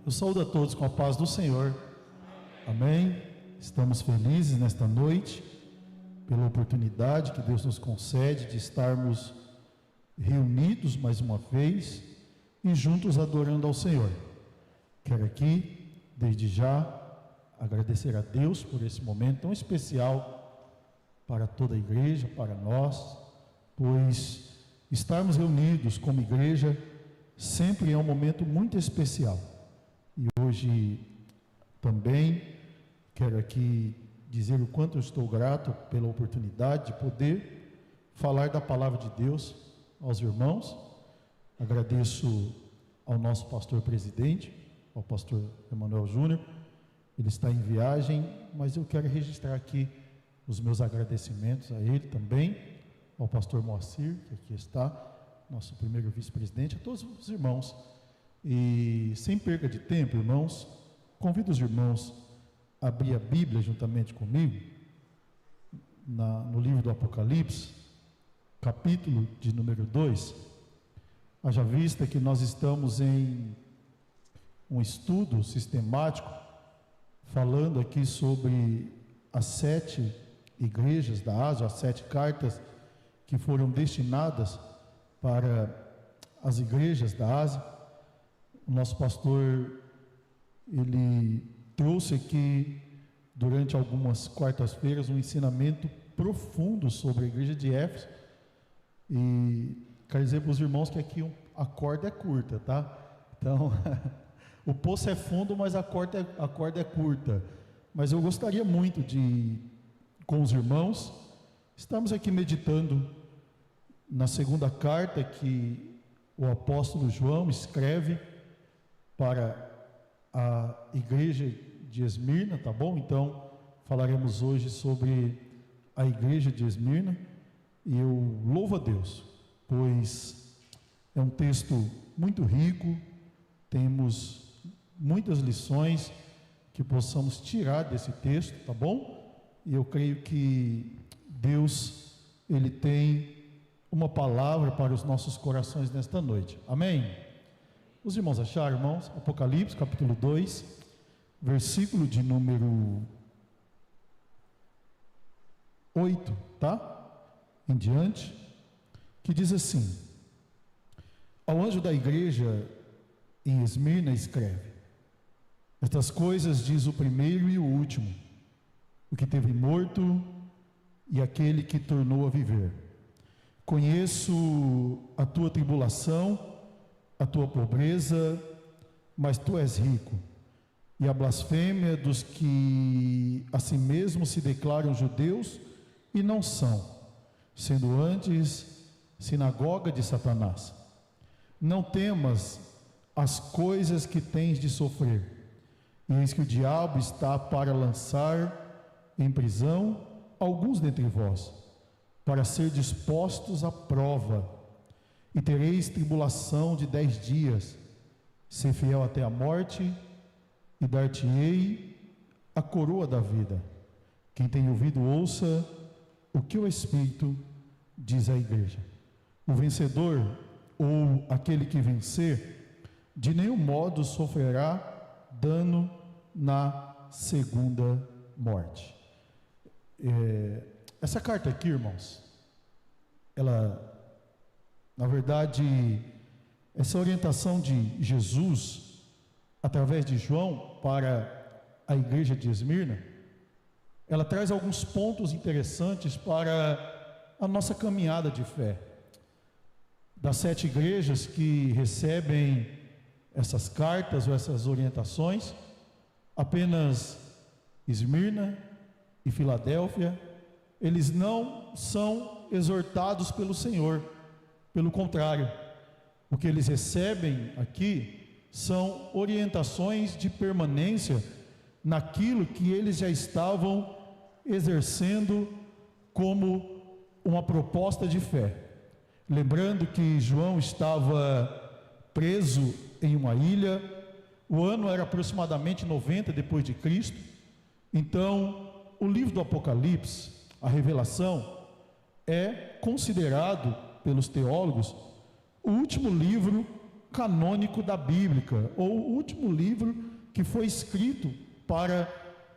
Eu saúdo a todos com a paz do Senhor. Amém. Estamos felizes nesta noite pela oportunidade que Deus nos concede de estarmos reunidos mais uma vez e juntos adorando ao Senhor. Quero aqui, desde já, agradecer a Deus por esse momento tão especial para toda a igreja, para nós, pois estarmos reunidos como igreja sempre é um momento muito especial. E hoje também quero aqui dizer o quanto eu estou grato pela oportunidade de poder falar da palavra de Deus aos irmãos. Agradeço ao nosso pastor presidente, ao pastor Emanuel Júnior. Ele está em viagem, mas eu quero registrar aqui os meus agradecimentos a ele também, ao pastor Moacir, que aqui está, nosso primeiro vice-presidente, a todos os irmãos. E sem perda de tempo, irmãos, convido os irmãos a abrir a Bíblia juntamente comigo, no livro do Apocalipse, capítulo de número 2. Haja vista que nós estamos em um estudo sistemático, falando aqui sobre as 7 igrejas da Ásia, as 7 cartas que foram destinadas para as igrejas da Ásia. O nosso pastor, ele trouxe aqui, durante algumas quartas-feiras, um ensinamento profundo sobre a igreja de Éfeso. E quero dizer para os irmãos que aqui a corda é curta, tá? Então, o poço é fundo, mas a corda é curta. Mas eu gostaria muito de, com os irmãos, estamos aqui meditando na segunda carta que o apóstolo João escreve para a igreja de Esmirna, tá bom? Então, falaremos hoje sobre a igreja de Esmirna, e eu louvo a Deus, pois é um texto muito rico, temos muitas lições que possamos tirar desse texto, tá bom? E eu creio que Deus, Ele tem uma palavra para os nossos corações nesta noite, amém? Os irmãos acharam, irmãos? Apocalipse, capítulo 2, versículo de número 8, tá? Em diante, que diz assim: ao anjo da igreja em Esmirna escreve: estas coisas diz o primeiro e o último, o que teve morto e aquele que tornou a viver. Conheço a tua tribulação, a tua pobreza, mas tu és rico, e a blasfêmia dos que a si mesmos se declaram judeus e não são, sendo antes sinagoga de Satanás. Não temas as coisas que tens de sofrer, e eis que o diabo está para lançar em prisão alguns dentre vós, para ser dispostos à prova, e tereis tribulação de 10 dias. Ser fiel até a morte, e dar-te-ei a coroa da vida. Quem tem ouvido, ouça o que o Espírito diz à igreja. O vencedor, ou aquele que vencer, de nenhum modo sofrerá dano na segunda morte. Essa carta aqui, irmãos, ela, na verdade, essa orientação de Jesus, através de João, para a igreja de Esmirna, ela traz alguns pontos interessantes para a nossa caminhada de fé. Das 7 igrejas que recebem essas cartas ou essas orientações, apenas Esmirna e Filadélfia, eles não são exortados pelo Senhor. Pelo contrário, o que eles recebem aqui são orientações de permanência naquilo que eles já estavam exercendo como uma proposta de fé. Lembrando que João estava preso em uma ilha, o ano era aproximadamente 90 depois de Cristo. Então, o livro do Apocalipse, a Revelação, é considerado pelos teólogos o último livro canônico da Bíblia, ou o último livro que foi escrito para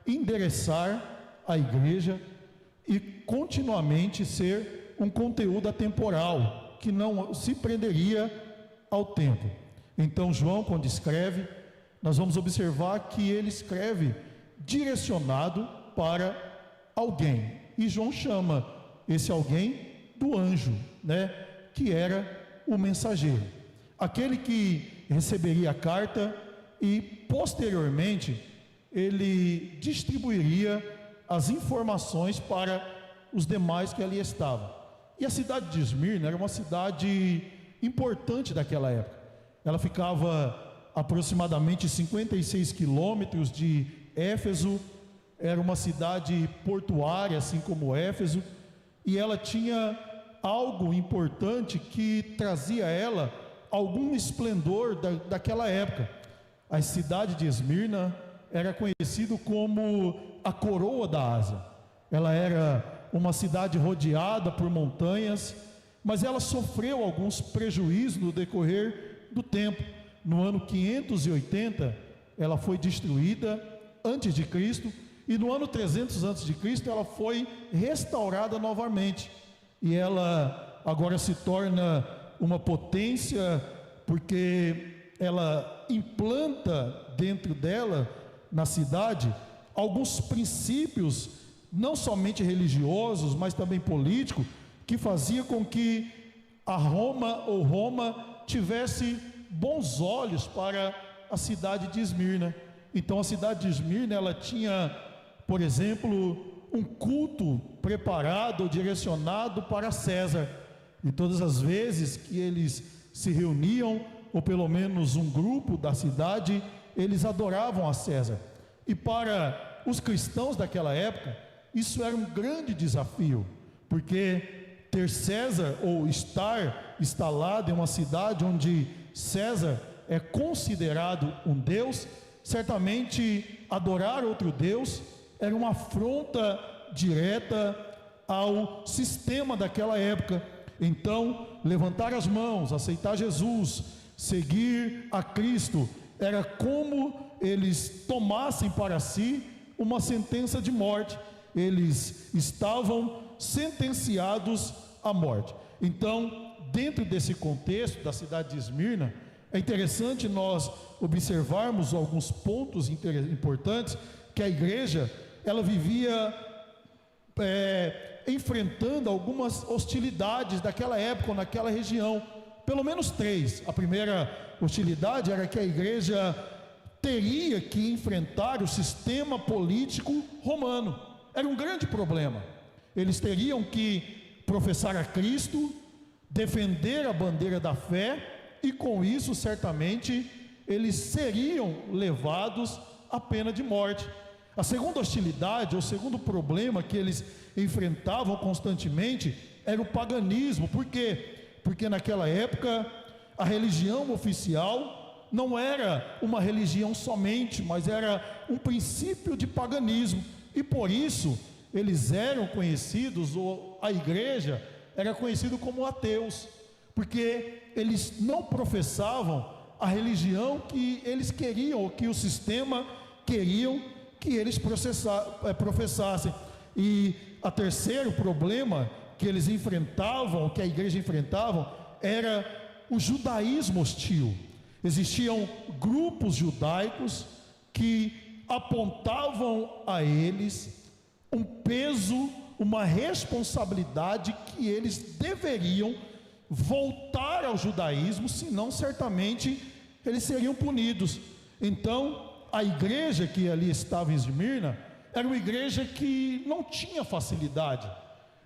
endereçar a igreja e continuamente ser um conteúdo atemporal, que não se prenderia ao tempo. Então João, quando escreve, nós vamos observar que ele escreve direcionado para alguém, e João chama esse alguém do anjo, né, que era o mensageiro, aquele que receberia a carta e posteriormente ele distribuiria as informações para os demais que ali estavam. E a cidade de Esmirna era uma cidade importante daquela época. Ela ficava aproximadamente 56 quilômetros de Éfeso, era uma cidade portuária, assim como Éfeso, e ela tinha algo importante que trazia a ela algum esplendor daquela época. A cidade de Esmirna era conhecida como a coroa da Ásia. Ela era uma cidade rodeada por montanhas, mas ela sofreu alguns prejuízos no decorrer do tempo. No ano 580, ela foi destruída antes de Cristo, e no ano 300 antes de Cristo ela foi restaurada novamente, e ela agora se torna uma potência, porque ela implanta dentro dela, na cidade, alguns princípios, não somente religiosos, mas também políticos, que fazia com que Roma tivesse bons olhos para a cidade de Esmirna. Então a cidade de Esmirna, ela tinha, por exemplo, um culto preparado ou direcionado para César, e todas as vezes que eles se reuniam, ou pelo menos um grupo da cidade, eles adoravam a César. E para os cristãos daquela época, isso era um grande desafio, porque ter César, ou estar instalado em uma cidade onde César é considerado um Deus, certamente adorar outro Deus era uma afronta direta ao sistema daquela época. Então, levantar as mãos, aceitar Jesus, seguir a Cristo, era como eles tomassem para si uma sentença de morte. Eles estavam sentenciados à morte. Então, dentro desse contexto da cidade de Esmirna, é interessante nós observarmos alguns pontos importantes, que a igreja, ela vivia enfrentando algumas hostilidades daquela época, naquela região, pelo menos três. A primeira hostilidade era que a igreja teria que enfrentar o sistema político romano. Era um grande problema. Eles teriam que professar a Cristo, defender a bandeira da fé, e com isso certamente eles seriam levados à pena de morte. A segunda hostilidade, o segundo problema que eles enfrentavam constantemente era o paganismo. Por quê? Porque naquela época a religião oficial não era uma religião somente, mas era um princípio de paganismo, e por isso eles eram conhecidos, ou a igreja era conhecida como ateus, porque eles não professavam a religião que eles queriam, ou que o sistema queriam que eles professassem. E o terceiro problema que eles enfrentavam, que a igreja enfrentava, era o judaísmo hostil. Existiam grupos judaicos que apontavam a eles um peso, uma responsabilidade, que eles deveriam voltar ao judaísmo, senão certamente eles seriam punidos. Então a igreja que ali estava em Esmirna era uma igreja que não tinha facilidade.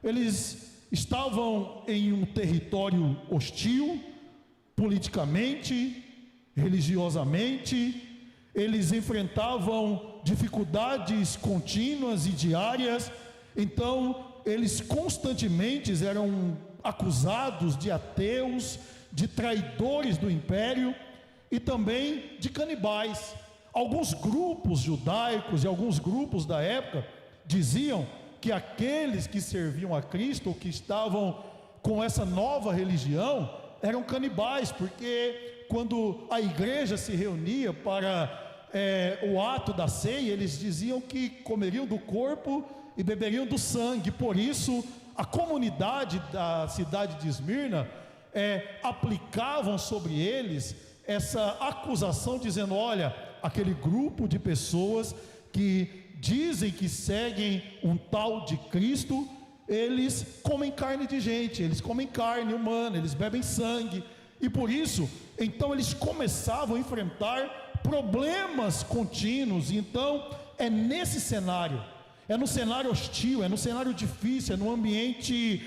Eles estavam em um território hostil, politicamente, religiosamente. Eles enfrentavam dificuldades contínuas e diárias. Então eles constantemente eram acusados de ateus, de traidores do império e também de canibais. Alguns grupos judaicos e alguns grupos da época diziam que aqueles que serviam a Cristo, ou que estavam com essa nova religião, eram canibais, porque quando a igreja se reunia para o ato da ceia, eles diziam que comeriam do corpo e beberiam do sangue. Por isso a comunidade da cidade de Esmirna aplicavam sobre eles essa acusação, dizendo: olha, aquele grupo de pessoas que dizem que seguem um tal de Cristo, eles comem carne de gente, eles comem carne humana, eles bebem sangue. E por isso, então eles começavam a enfrentar problemas contínuos. Então é nesse cenário, é no cenário hostil, é no cenário difícil, é no ambiente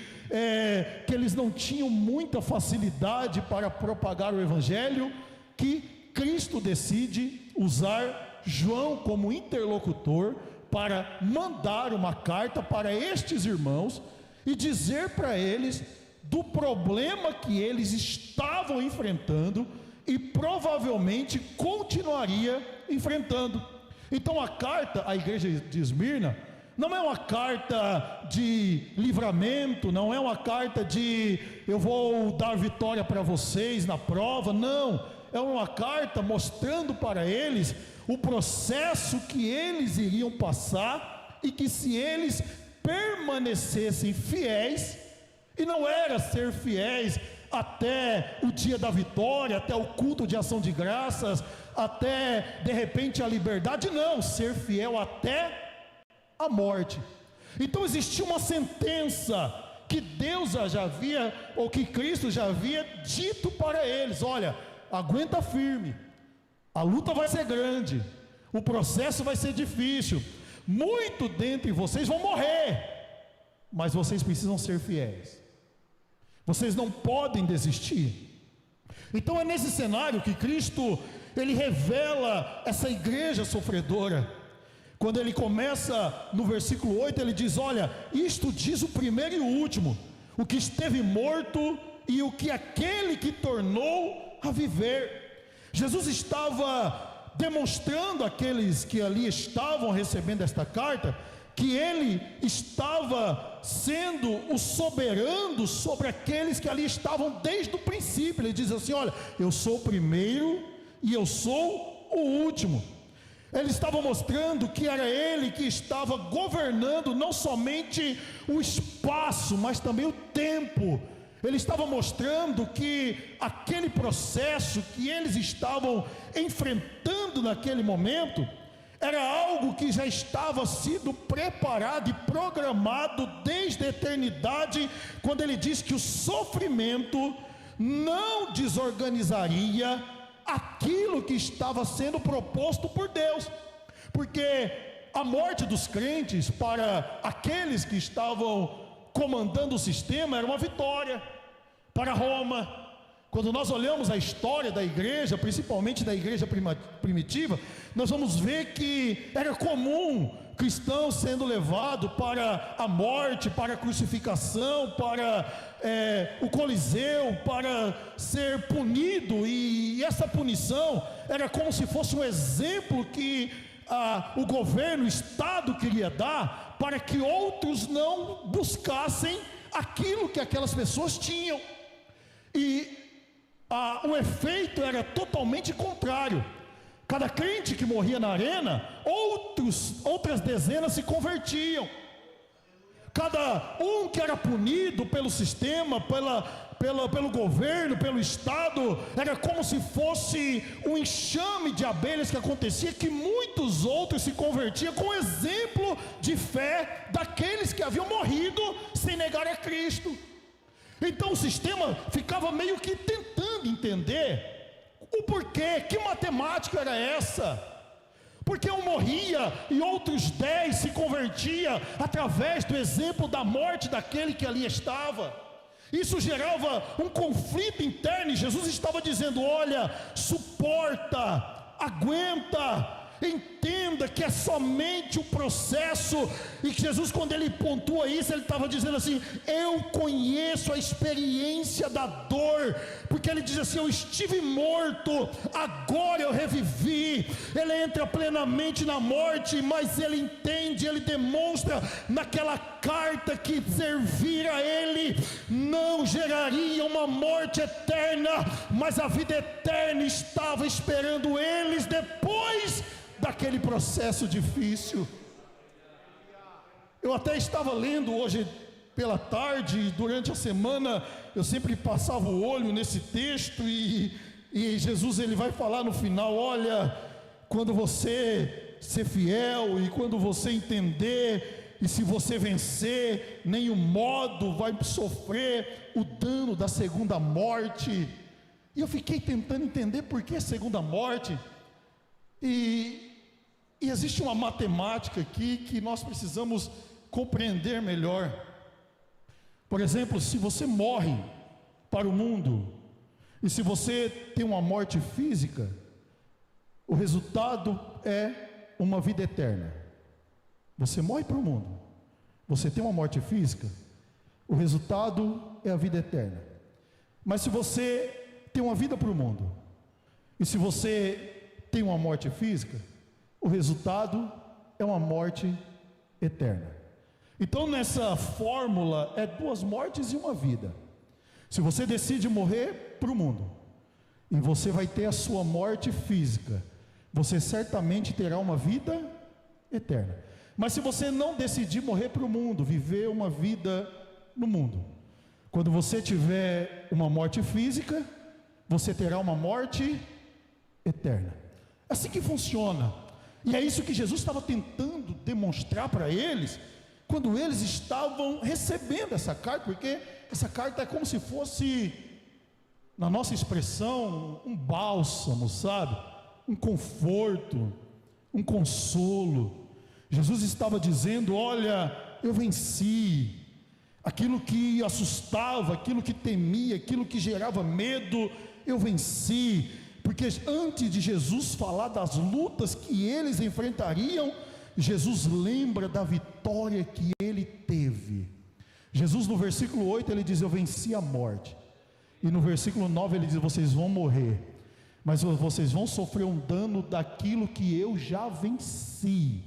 que eles não tinham muita facilidade para propagar o Evangelho, que Cristo decide usar João como interlocutor para mandar uma carta para estes irmãos e dizer para eles do problema que eles estavam enfrentando e provavelmente continuaria enfrentando. Então a carta à igreja de Esmirna não é uma carta de livramento, não é uma carta de eu vou dar vitória para vocês na prova, não, é uma carta mostrando para eles o processo que eles iriam passar, e que se eles permanecessem fiéis, e não era ser fiéis até o dia da vitória, até o culto de ação de graças, até de repente a liberdade, não, ser fiel até a morte. Então existia uma sentença que Deus já havia, ou que Cristo já havia dito para eles: olha, aguenta firme, a luta vai ser grande, o processo vai ser difícil, muito dentre vocês vão morrer, mas vocês precisam ser fiéis, vocês não podem desistir. Então é nesse cenário que Cristo, ele revela essa igreja sofredora. Quando ele começa no versículo 8, ele diz: olha, isto diz o primeiro e o último, o que esteve morto e o que aquele que tornou a viver. Jesus estava demonstrando àqueles que ali estavam recebendo esta carta, que ele estava sendo o soberano sobre aqueles que ali estavam desde o princípio. Ele diz assim: olha, eu sou o primeiro e eu sou o último. Ele estava mostrando que era ele que estava governando não somente o espaço, mas também o tempo. Ele estava mostrando que aquele processo que eles estavam enfrentando naquele momento era algo que já estava sido preparado e programado desde a eternidade, quando ele diz que o sofrimento não desorganizaria aquilo que estava sendo proposto por Deus, porque a morte dos crentes para aqueles que estavam comandando o sistema era uma vitória para Roma. Quando nós olhamos a história da igreja, principalmente da igreja primitiva, nós vamos ver que era comum cristãos sendo levados para a morte, para a crucificação, para o Coliseu, para ser punido, e essa punição era como se fosse um exemplo que o governo, o Estado queria dar, para que outros não buscassem aquilo que aquelas pessoas tinham. E o efeito era totalmente contrário. Cada crente que morria na arena, outras dezenas se convertiam. Cada um que era punido pelo sistema, pelo governo, pelo Estado, era como se fosse um enxame de abelhas que acontecia, que muitos outros se convertiam com exemplo de fé daqueles que haviam morrido sem negar a Cristo. Então o sistema ficava meio que tentando entender o porquê, que matemática era essa? Porque um morria e outros 10 se convertiam através do exemplo da morte daquele que ali estava. Isso gerava um conflito interno, e Jesus estava dizendo: olha, suporta, aguenta. Entenda que é somente o processo, e que Jesus, quando ele pontua isso, ele estava dizendo assim: eu conheço a experiência da dor, porque ele diz assim: eu estive morto, agora eu revivi. Ele entra plenamente na morte, mas ele entende, ele demonstra naquela carta que servir a ele não geraria uma morte eterna, mas a vida eterna estava esperando eles depois daquele processo difícil. Eu até estava lendo hoje pela tarde, durante a semana eu sempre passava o olho nesse texto, e Jesus ele vai falar no final: olha, quando você ser fiel e quando você entender, e se você vencer, nenhum modo vai sofrer o dano da segunda morte. E eu fiquei tentando entender por que a segunda morte, e existe uma matemática aqui que nós precisamos compreender melhor. Por exemplo, se você morre para o mundo, e se você tem uma morte física, o resultado é uma vida eterna. Você morre para o mundo, você tem uma morte física, o resultado é a vida eterna. Mas se você tem uma vida para o mundo, e se você tem uma morte física, o resultado é uma morte eterna. Então nessa fórmula é 2 mortes e uma vida. Se você decide morrer para o mundo, e você vai ter a sua morte física, você certamente terá uma vida eterna. Mas se você não decidir morrer para o mundo, viver uma vida no mundo, quando você tiver uma morte física, você terá uma morte eterna. Assim que funciona. E é isso que Jesus estava tentando demonstrar para eles, quando eles estavam recebendo essa carta, porque essa carta é como se fosse, na nossa expressão, um bálsamo, sabe? Um conforto, um consolo. Jesus estava dizendo: olha, eu venci. Aquilo que assustava, aquilo que temia, aquilo que gerava medo, eu venci. Porque antes de Jesus falar das lutas que eles enfrentariam, Jesus lembra da vitória que ele teve. Jesus, no versículo 8, ele diz: eu venci a morte. E no versículo 9 ele diz: vocês vão morrer, mas vocês vão sofrer um dano daquilo que eu já venci.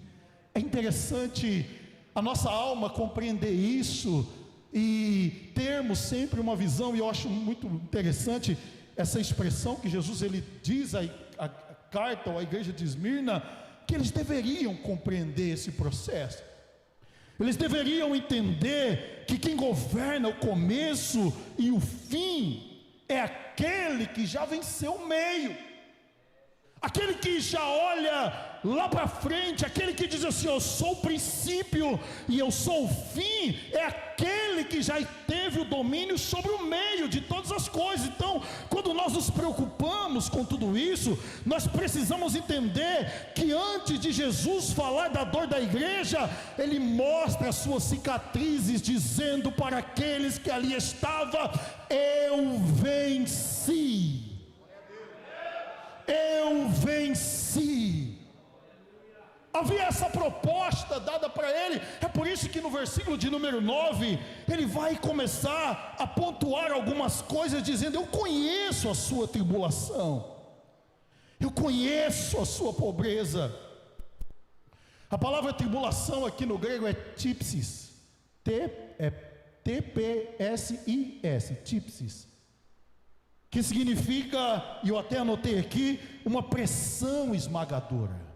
É interessante a nossa alma compreender isso e termos sempre uma visão. E eu acho muito interessante essa expressão que Jesus ele diz a carta à igreja de Esmirna, que eles deveriam compreender esse processo. Eles deveriam entender que quem governa o começo e o fim é aquele que já venceu o meio, aquele que já olha lá para frente, aquele que diz assim: eu sou o princípio e eu sou o fim, é aquele que já teve o domínio sobre o meio de todas as coisas. Então, quando nós nos preocupamos com tudo isso, nós precisamos entender que antes de Jesus falar da dor da igreja, ele mostra as suas cicatrizes, dizendo para aqueles que ali estavam: eu venci. Eu venci. Havia essa proposta dada para ele. É por isso que no versículo de número 9 ele vai começar a pontuar algumas coisas, dizendo: eu conheço a sua tribulação, eu conheço a sua pobreza. A palavra tribulação aqui no grego é tipsis, T-P-S-I-S, tipsis, que significa, e eu até anotei aqui, uma pressão esmagadora.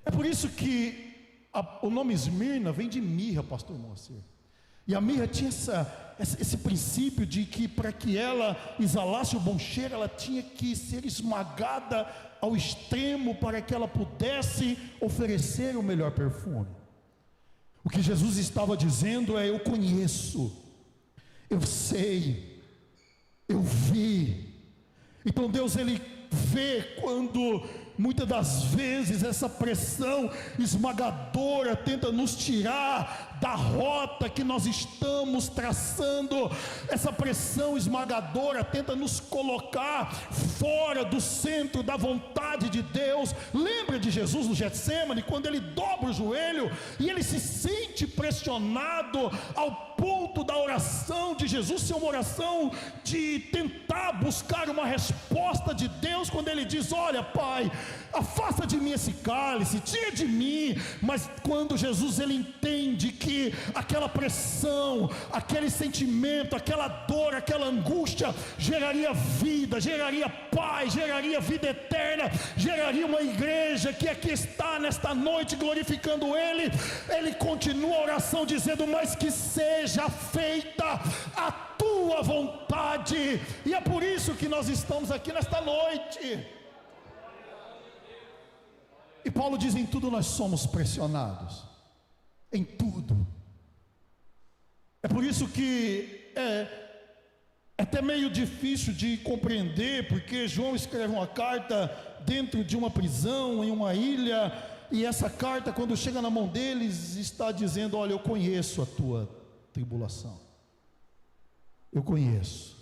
É por isso que o nome Esmirna vem de mirra, pastor Moacir. E a mirra tinha esse princípio de que para que ela exalasse o bom cheiro, ela tinha que ser esmagada ao extremo para que ela pudesse oferecer o melhor perfume. O que Jesus estava dizendo é: eu conheço, eu sei, eu vi. Então Deus ele vê quando muitas das vezes essa pressão esmagadora tenta nos tirar da rota que nós estamos traçando. Essa pressão esmagadora tenta nos colocar fora do centro da vontade de Deus. Lembra de Jesus no Getsêmani, quando ele dobra o joelho e ele se sente pressionado ao ponto da oração de Jesus ser uma oração de tentar buscar uma resposta de Deus, quando ele diz: olha, Pai, afasta de mim esse cálice, tira de mim. Mas quando Jesus ele entende que aquela pressão, aquele sentimento, aquela dor, aquela angústia geraria vida, geraria paz, geraria vida eterna, geraria uma igreja que aqui está nesta noite glorificando Ele, ele continua a oração dizendo: mas que seja feita a tua vontade. E é por isso que nós estamos aqui nesta noite. E Paulo diz: em tudo nós somos pressionados, em tudo. É por isso que é até meio difícil de compreender, porque João escreve uma carta dentro de uma prisão, em uma ilha, e essa carta, quando chega na mão deles, está dizendo: olha, eu conheço a tua tribulação, eu conheço.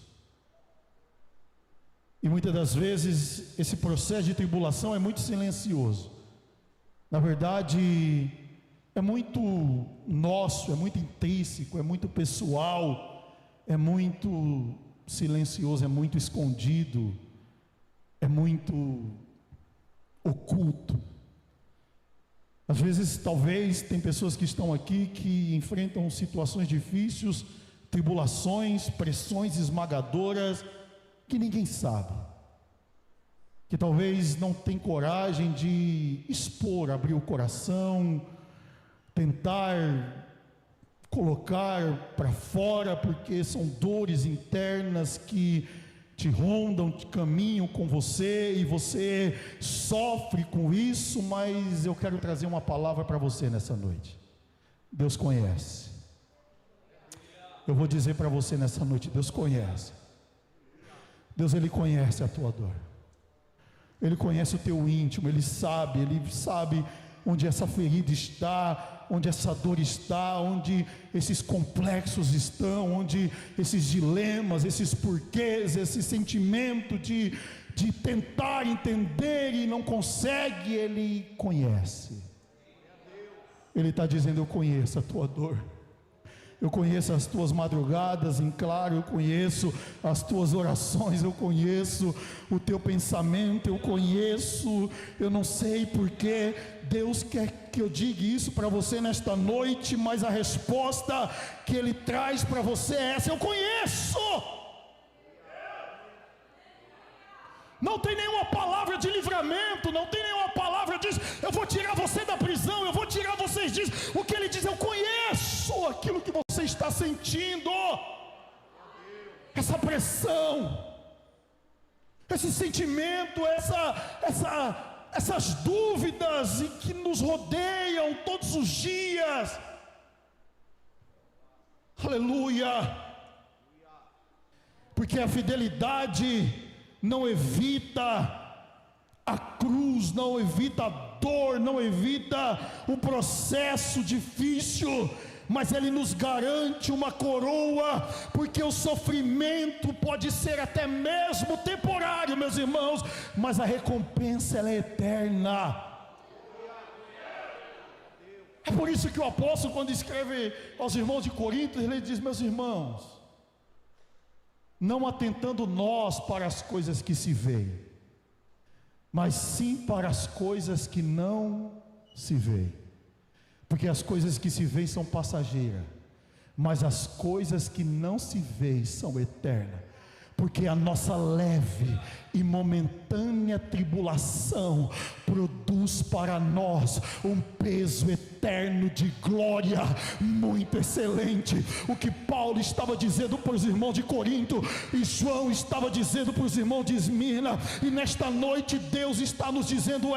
E muitas das vezes esse processo de tribulação é muito silencioso. Na verdade, é muito nosso, é muito intrínseco, é muito pessoal, é muito silencioso, é muito escondido, é muito oculto. Às vezes, talvez, tem pessoas que estão aqui que enfrentam situações difíceis, tribulações, pressões esmagadoras, que ninguém sabe, que talvez não tem coragem de expor, abrir o coração, tentar colocar para fora, porque são dores internas que te rondam, te caminham com você, e você sofre com isso. Mas eu quero trazer uma palavra para você nessa noite. Deus conhece. Eu vou dizer para você nessa noite: Deus conhece. Deus, Ele conhece a tua dor, Ele conhece o teu íntimo, Ele sabe onde essa ferida está, onde essa dor está, onde esses complexos estão, onde esses dilemas, esses porquês, esse sentimento de tentar entender e não consegue. Ele conhece. Ele está dizendo: eu conheço a tua dor, eu conheço as tuas madrugadas em claro, eu conheço as tuas orações, eu conheço o teu pensamento, eu conheço. Eu não sei porque Deus quer que eu diga isso para você nesta noite, mas a resposta que Ele traz para você é essa: eu conheço. Não tem nenhuma palavra de livramento, não tem nenhuma palavra diz: eu vou tirar você da prisão, eu vou tirar vocês disso. O que Ele diz: eu conheço aquilo que você está sentindo, essa pressão, esse sentimento, essas dúvidas e que nos rodeiam todos os dias. Aleluia! Porque a fidelidade não evita a cruz, não evita a dor, não evita o processo difícil, mas Ele nos garante uma coroa, porque o sofrimento pode ser até mesmo temporário, meus irmãos, mas a recompensa ela é eterna. É por isso que o apóstolo, quando escreve aos irmãos de Corinto, ele diz: meus irmãos, não atentando nós para as coisas que se veem, mas sim para as coisas que não se veem. Porque as coisas que se veem são passageiras, mas as coisas que não se veem são eternas. Porque a nossa leve e momentânea tribulação produz para nós um peso eterno de glória muito excelente. O que Paulo estava dizendo para os irmãos de Corinto, e João estava dizendo para os irmãos de Esmirna, e nesta noite Deus está nos dizendo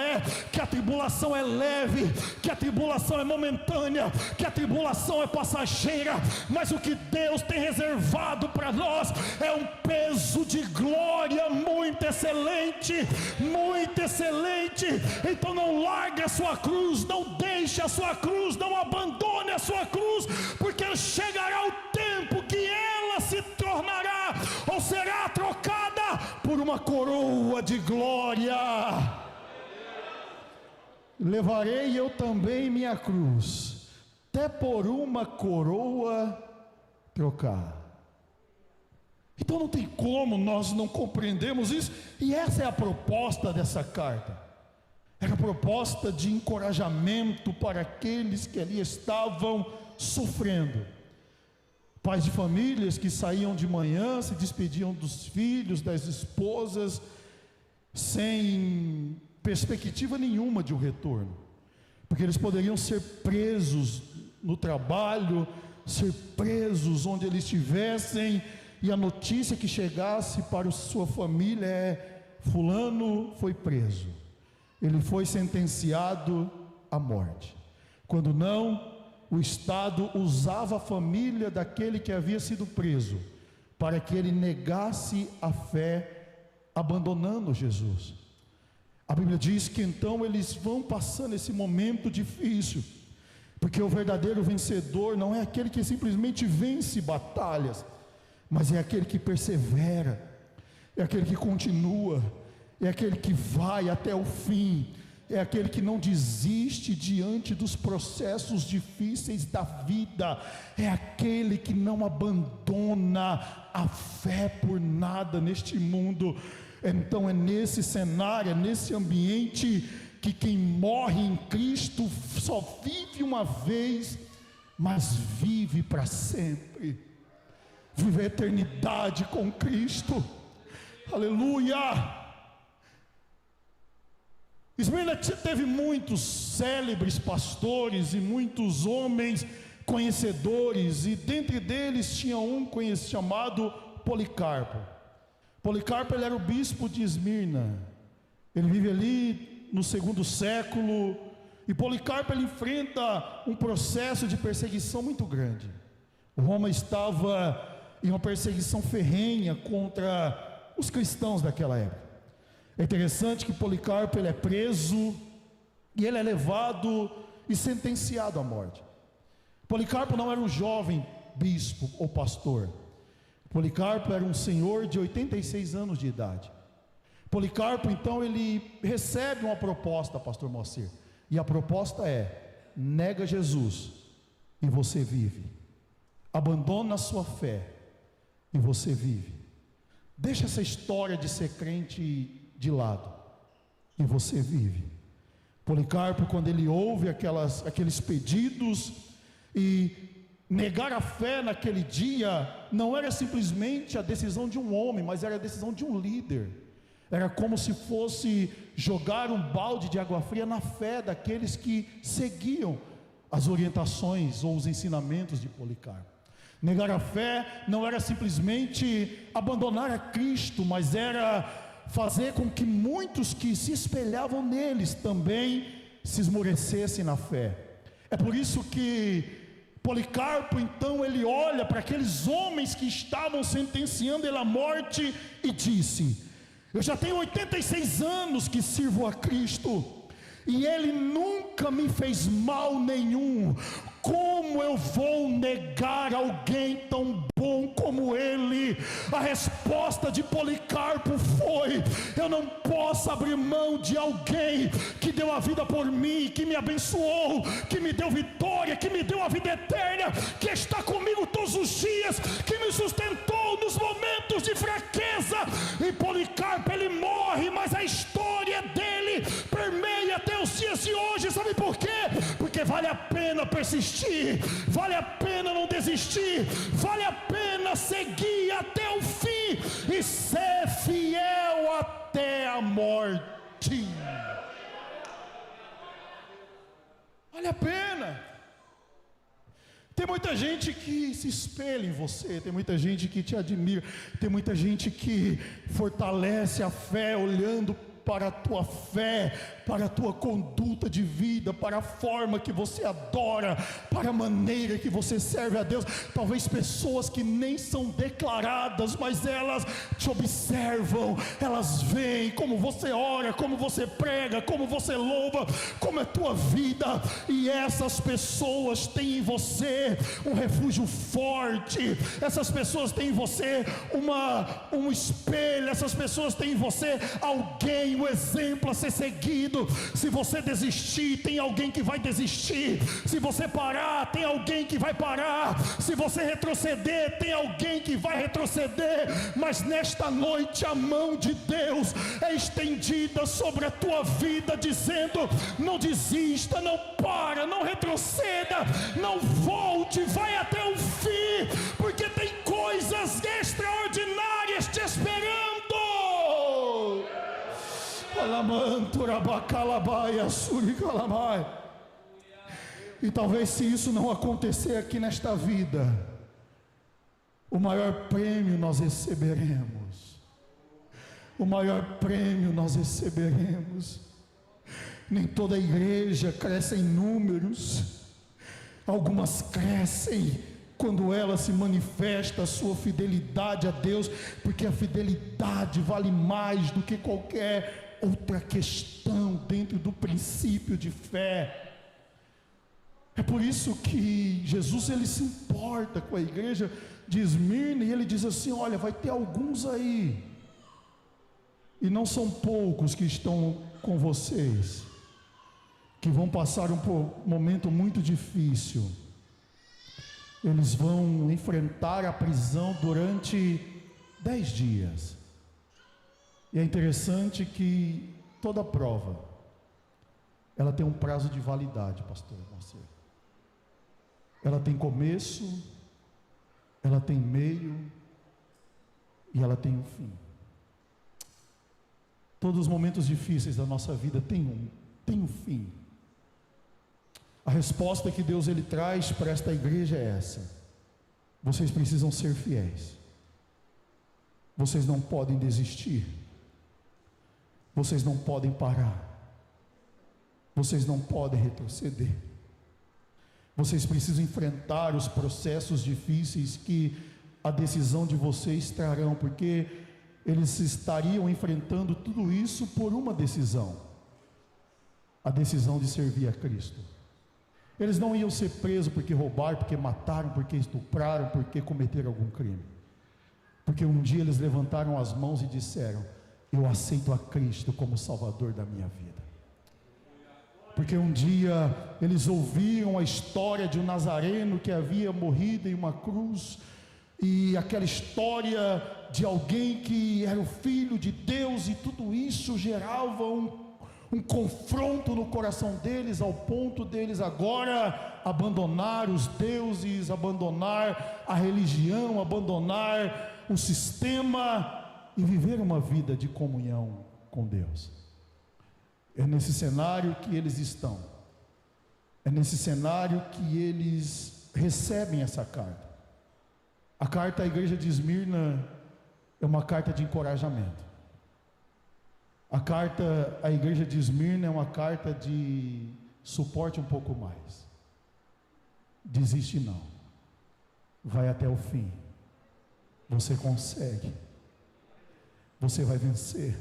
que a tribulação é leve, que a tribulação é momentânea, que a tribulação é passageira, mas o que Deus tem reservado para nós é um peso de glória muito excelente, muito excelente. Então não largue a sua cruz, não deixe a sua cruz, não abandone a sua cruz, porque chegará o tempo que ela se tornará ou será trocada por uma coroa de glória. Levarei eu também minha cruz, até por uma coroa trocar. Então não tem como nós não compreendermos isso, e essa é a proposta dessa carta. Era a proposta de encorajamento para aqueles que ali estavam sofrendo. Pais de famílias que saíam de manhã, se despediam dos filhos, das esposas, sem perspectiva nenhuma de um retorno, porque eles poderiam ser presos no trabalho, ser presos onde eles estivessem, e a notícia que chegasse para a sua família é: fulano foi preso, ele foi sentenciado à morte. Quando não, o Estado usava a família daquele que havia sido preso para que ele negasse a fé, abandonando Jesus. A Bíblia diz que então eles vão passando esse momento difícil, porque o verdadeiro vencedor não é aquele que simplesmente vence batalhas, mas é aquele que persevera, é aquele que continua, é aquele que vai até o fim, é aquele que não desiste diante dos processos difíceis da vida, é aquele que não abandona a fé por nada neste mundo. Então é nesse cenário, é nesse ambiente que quem morre em Cristo só vive uma vez, mas vive para sempre, vive a eternidade com Cristo. Aleluia! Esmirna teve muitos célebres pastores e muitos homens conhecedores, e dentre deles tinha um chamado Policarpo. Policarpo, ele era o bispo de Esmirna, ele vive ali no 2º século, e Policarpo, ele enfrenta um processo de perseguição muito grande. Roma estava em uma perseguição ferrenha contra os cristãos daquela época. É interessante que Policarpo, ele é preso, e ele é levado e sentenciado à morte. Policarpo não era um jovem bispo ou pastor. Policarpo era um senhor de 86 anos de idade. Policarpo, então, ele recebe uma proposta, pastor Moacir, e a proposta é: nega Jesus e você vive, abandona a sua fé e você vive, deixa essa história de ser crente de lado e você vive. Policarpo, quando ele ouve aqueles pedidos, e negar a fé naquele dia não era simplesmente a decisão de um homem, mas era a decisão de um líder. Era como se fosse jogar um balde de água fria na fé daqueles que seguiam as orientações ou os ensinamentos de Policarpo. Negar a fé não era simplesmente abandonar a Cristo, mas era fazer com que muitos que se espelhavam neles também se esmorecessem na fé. É por isso que Policarpo, então, ele olha para aqueles homens que estavam sentenciando ele à morte e disse: eu já tenho 86 anos que sirvo a Cristo, e Ele nunca me fez mal nenhum. Como eu vou negar alguém tão bom como Ele? A resposta de Policarpo foi: eu não posso abrir mão de alguém que deu a vida por mim, que me abençoou, que me deu vitória, que me deu a vida eterna, que está comigo todos os dias, que me sustentou nos momentos de fraqueza. E Policarpo, ele morre, mas a história dele permeia até os dias de hoje. Sabe por quê? Porque vale a pena persistir, vale a pena não desistir, vale a pena seguir até o fim e ser fiel até a morte. Vale a pena. Tem muita gente que se espelha em você, tem muita gente que te admira, tem muita gente que fortalece a fé olhando para a tua fé, para a tua conduta de vida, para a forma que você adora, para a maneira que você serve a Deus. Talvez pessoas que nem são declaradas, mas elas te observam, elas veem como você ora, como você prega, como você louva, como é a tua vida, e essas pessoas têm em você um refúgio forte, essas pessoas têm em você um espelho, essas pessoas têm em você alguém, um exemplo a ser seguido. Se você desistir, tem alguém que vai desistir. Se você parar, tem alguém que vai parar. Se você retroceder, tem alguém que vai retroceder. Mas nesta noite a mão de Deus é estendida sobre a tua vida, dizendo: não desista, não para, não retroceda, não volte, vai até o fim, porque tem coisas extraordinárias te esperando. E talvez, se isso não acontecer aqui nesta vida, o maior prêmio nós receberemos. O maior prêmio nós receberemos. Nem toda a igreja cresce em números. Algumas crescem quando ela se manifesta a sua fidelidade a Deus, porque a fidelidade vale mais do que qualquer outra questão dentro do princípio de fé. É por isso que Jesus, ele se importa com a igreja de Esmirna, e ele diz assim: olha, vai ter alguns aí, e não são poucos que estão com vocês, que vão passar um momento muito difícil. Eles vão enfrentar a prisão durante 10 dias. E é interessante que toda prova, ela tem um prazo de validade, pastor Marcelo. Ela tem começo, ela tem meio e ela tem um fim. Todos os momentos difíceis da nossa vida têm um fim. A resposta que Deus, ele traz para esta igreja é essa: vocês precisam ser fiéis, vocês não podem desistir, vocês não podem parar, vocês não podem retroceder, vocês precisam enfrentar os processos difíceis que a decisão de vocês trarão, porque eles estariam enfrentando tudo isso por uma decisão, a decisão de servir a Cristo. Eles não iam ser presos porque roubaram, porque mataram, porque estupraram, porque cometeram algum crime, porque um dia eles levantaram as mãos e disseram: eu aceito a Cristo como Salvador da minha vida. Porque um dia eles ouviram a história de um nazareno que havia morrido em uma cruz, e aquela história de alguém que era o Filho de Deus, e tudo isso gerava um confronto no coração deles, ao ponto deles agora abandonar os deuses, abandonar a religião, abandonar o sistema e viver uma vida de comunhão com Deus. É nesse cenário que eles estão, é nesse cenário que eles recebem essa carta. A carta à igreja de Esmirna é uma carta de encorajamento. A carta à igreja de Esmirna é uma carta de suporte um pouco mais. Desiste não, vai até o fim, você consegue, você vai vencer.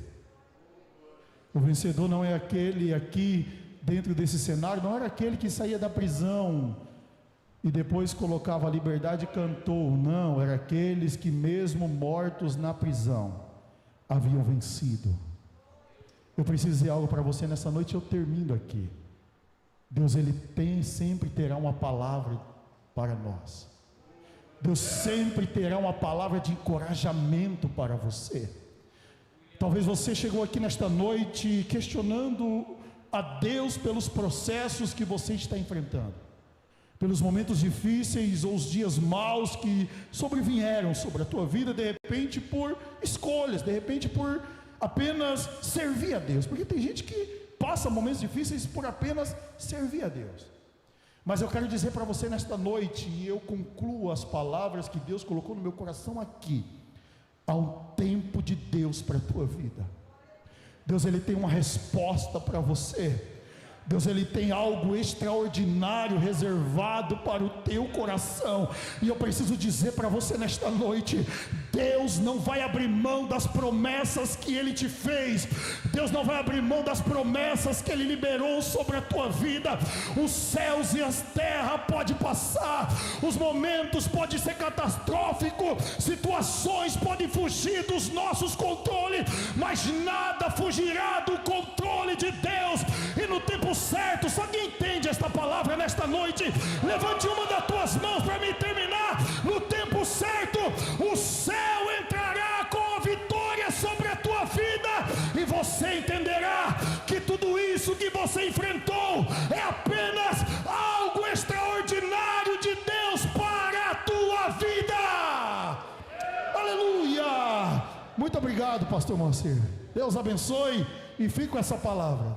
O vencedor não é aquele aqui dentro desse cenário, não era aquele que saía da prisão e depois colocava a liberdade e cantou, não, era aqueles que mesmo mortos na prisão haviam vencido. Eu preciso dizer algo para você nessa noite, eu termino aqui. Deus, ele sempre terá uma palavra para nós. Deus sempre terá uma palavra de encorajamento para você. Talvez você chegou aqui nesta noite questionando a Deus pelos processos que você está enfrentando, pelos momentos difíceis ou os dias maus que sobrevieram sobre a tua vida, de repente por escolhas, de repente por apenas servir a Deus, porque tem gente que passa momentos difíceis por apenas servir a Deus. Mas eu quero dizer para você nesta noite, e eu concluo as palavras que Deus colocou no meu coração aqui: há um tempo de Deus para a tua vida. Deus, Ele tem uma resposta para você. Deus, Ele tem algo extraordinário reservado para o teu coração. E eu preciso dizer para você nesta noite: Deus não vai abrir mão das promessas que Ele te fez. Deus não vai abrir mão das promessas que Ele liberou sobre a tua vida. Os céus e as terras podem passar, os momentos podem ser catastróficos, situações podem fugir dos nossos controles, mas nada fugirá do controle de Deus. E no tempo certo, se alguém entende esta palavra nesta noite, levante uma das tuas mãos para me terminar. No tempo certo, o céu entrará com a vitória sobre a tua vida, e você entenderá que tudo isso que você enfrentou é apenas algo extraordinário de Deus para a tua vida. Aleluia! Muito obrigado, pastor Moacir. Deus abençoe, e fique com essa palavra.